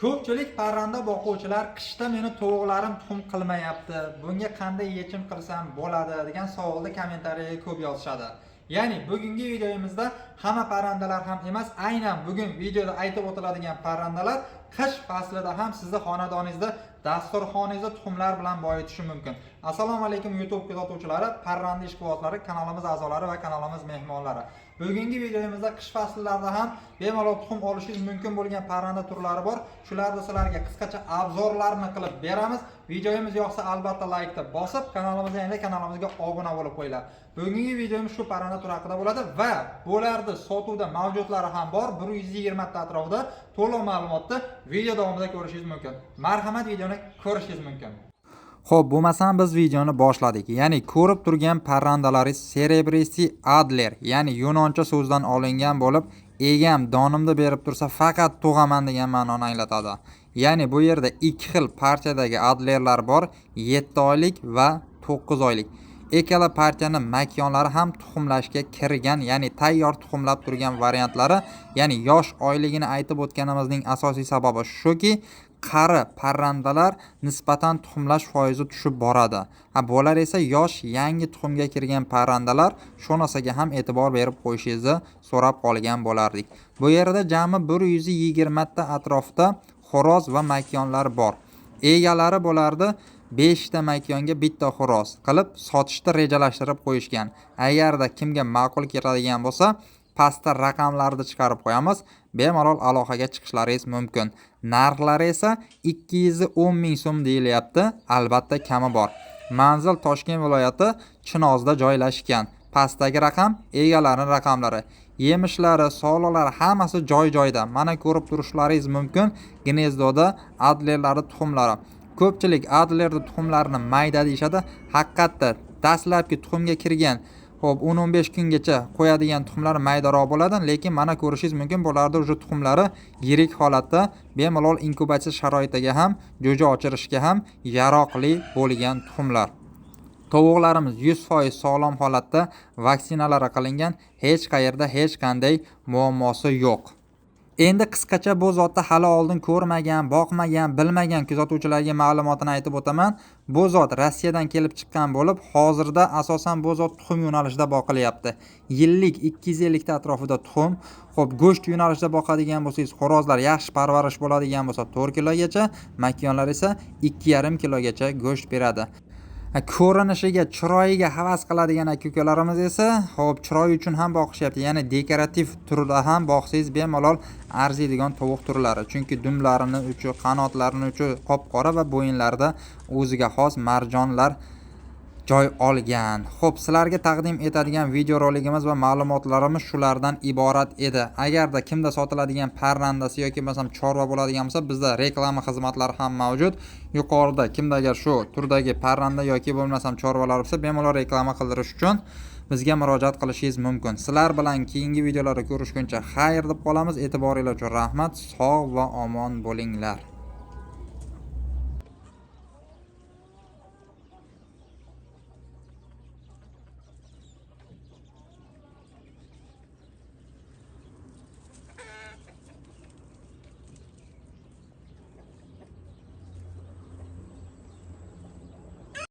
Ko'pchilik parranda boquvchilar qishda meni tovuqlarim tuxum qilmayapti, bunga qanday yechim qilsam bo'ladi degan savolni kommentariyaga ko'p yozishadi. Ya'ni bugungi videomizda hamma parrandalar ham emas, aynan bugun videoda aytib o'tiladigan parrandalar qish faslida ham sizni xonadoningizda, dasturxoningizda tuxumlar bilan boyitishi mumkin. Assalomu alaykum YouTube kuzatuvchilari, parranda ishqibozlari, kanalimiz a'zolari va kanalimiz mehmonlari. Bugungi videomizda qish faslllarida ham bemalol tuxum olishingiz mumkin bo'lgan parranda turlari bor. Shularni sizlarga qisqacha obzorlarni qilib beramiz. Videomiz yoqsa albatta like bosib, kanalimizga obuna bo'lib qo'yinglar. Bugungi videomiz shu parranda turi haqida bo'ladi va bularda sotuvda mavjudlari ham bor. 120 ta atrofida to'liq ma'lumotni video davomida ko'rishingiz mumkin. Marhamat, videoni ko'rishingiz mumkin. Xo'p, bo'lmasam biz videoni boshladik. Ya'ni ko'rib turgan parrandalaringiz Cerebrisi Adler, ya'ni yunoncha so'zdan olingan bo'lib, egam donimni berib tursa faqat tug'aman degan ma'noni anglatadi. Ya'ni bu yerda ikki xil partiyadagi adlerlar bor, 7 oylik va 9 oylik. Ikkala partiyaning makonlari ham tuxumlashga kirgan, ya'ni tayyor tuxumlab turgan variantlari, ya'ni yosh oyligini aytib o'tganimizning asosiy sababi shuki, qari parrandalar nisbatan tuxumlash foizi tushib boradi. Bular esa yosh, yangi tuxumga kirgan parrandalar, shu narsaga ham e'tibor berib qo'yishingizni so'rab qolgan bo'lardik. Bu yerda jami 120 ta atrofida xo'roz va makonlar bor. Egalari bo'lardi 5 ta makonga bitta xo'roz qilib sotishni rejalashtirib qo'yishgan. Agarda kimga ma'qul keladigan bo'lsa, pastda raqamlarni chiqarib qo'yamiz, bemalol aloqaga chiqishlaringiz mumkin. Narxlari esa 210 ming so'm deyilyapti, albatta kami bor. Manzil Toshkent viloyati Chinozda joylashgan. Pastdagi raqam egalarining raqamlari. Yemishlari, soliqlari hammasi joy-joyda. Mana ko'rib turishlaringiz mumkin. Gnezdoda adlerlari tuxumlari. Ko'pchilik adlerni tuxumlarini mayda deyshadi. Haqiqatda dastlabki tuxumga kirgan 10-15 kungacha qo'yadigan tuxumlar maydaroq bo'ladi, lekin mana ko'rishingiz mumkin, bularda o'sha tuxumlari yirik holatda bemalol inkubatsiya sharoitiga ham, jo'ja ochirishga ham yaroqli bo'lgan tuxumlar. Tovuqlarimiz 100% sog'lom holatda vaksinalari qilingan, hech qayerda hech qanday muammosi yo'q. Endi qisqacha bu zotni hali oldin ko'rmagan, boqmagan, bilmagan kuzatuvchilarga ma'lumotini aytib o'taman. Bu zot Rossiyadan kelib chiqqan bo'lib, hozirda asosan bu zot tuxum yo'nalishida boqilyapti. Yillik 250 ta atrofida tuxum. Xo'p, go'sht yo'nalishida boqadigan bo'lsangiz, xo'rozlar yaxshi parvarish bo'ladigan bo'lsa 4 kilogacha, makonlar esa 2,5 kilogacha go'sht beradi. Ko'rinishiga, chiroyiga havas qiladigan aka-ukalarimiz esa, xo'p, chiroy uchun ham boqishyapti. Ya'ni dekorativ turda ham boqsangiz bemalol arziydigan tovuq turlari. Chunki dumlarini uchi, qanotlarini uchi qop-qora va bo'yinlarida o'ziga xos marjonlar joy olgan. Xo'p, sizlarga taqdim etadigan videorolikimiz va ma'lumotlarimiz shulardan iborat edi. Agarda kimda sotiladigan parrandasi yoki bo'lmasam chorva bo'ladigan bo'lsa, bizda reklama xizmatlari ham mavjud. Yuqorida kimda agar shu turdagi parranda yoki bo'lmasam chorvalar bo'lsa, bemalol reklama qildirish uchun bizga murojaat qilishingiz mumkin. Sizlar bilan keyingi videolarda ko'rishguncha xayr deb qolamiz. E'tiboringiz uchun rahmat. Sog' va omon bo'linglar.